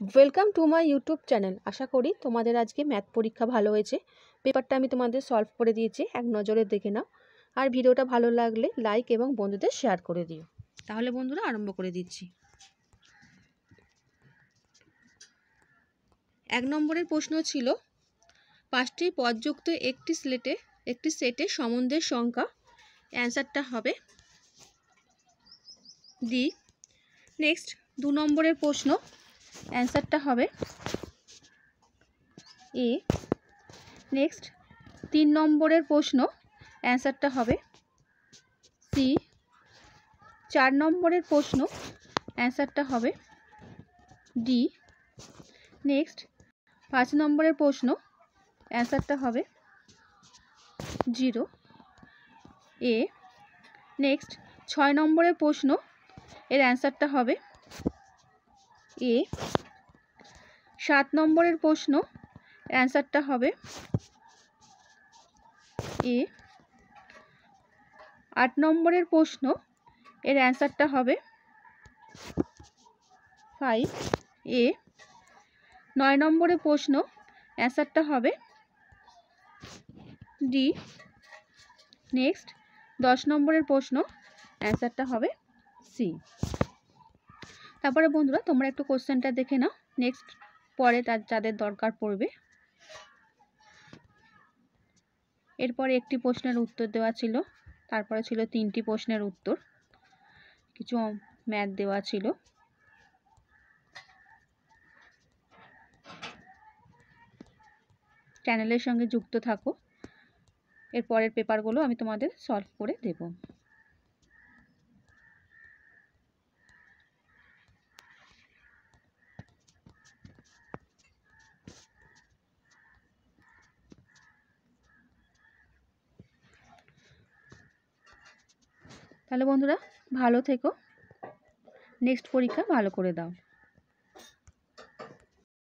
Welcome to my YouTube channel. আশা করি তোমাদের আজকে ম্যাথ পরীক্ষা ভালো হয়েছে। পেপারটা আমি তোমাদের সলভ করে দিয়েছি, এক নজরে দেখে নাও। আর ভিডিওটা ভালো লাগলে লাইক এবং বন্ধুদের শেয়ার করে দিও। তাহলে বন্ধুরা আরম্ভ করে দিচ্ছি। 1 নম্বরের প্রশ্ন ছিল 5টি পদযুক্ত একটি সেটে সম্বন্ধের সংখ্যা। অ্যান্সারটা হবে ডি। নেক্সট 2 নম্বরের প্রশ্ন, অ্যান্সারটা হবে এ। নেক্সট 3 নম্বরের প্রশ্ন, অ্যান্সারটা হবে সি। 4 নম্বরের প্রশ্ন, অ্যান্সারটা হবে ডি। নেক্সট 5 নম্বরের প্রশ্ন, অ্যান্সারটা হবে 0 এ। নেক্সট 6 নম্বরের প্রশ্ন, এর অ্যান্সারটা হবে এ। 7 নম্বরের প্রশ্ন, অ্যান্সারটা হবে এ। 8 নম্বরের প্রশ্ন, এর অ্যান্সারটা হবে 5 এ। 9 নম্বরের প্রশ্ন, অ্যান্সারটা হবে ডি। নেক্সট 10 নম্বরের প্রশ্ন, অ্যান্সারটা হবে সি। তারপরে বন্ধুরা তোমরা একটু কোশ্চেনটা দেখে নাও, নেক্সট পরে যাদের দরকার পড়বে। এরপরে একটি প্রশ্নের উত্তর দেওয়া ছিল, তারপরে ছিল 3টি প্রশ্নের উত্তর, কিছু ম্যাথ দেওয়া ছিল। চ্যানেলের সঙ্গে যুক্ত থাকো, এর পরের পেপারগুলো আমি তোমাদের সলভ করে দেব। তাহলে বন্ধুরা ভালো থেকো, নেক্সট পরীক্ষা ভালো করে দাও।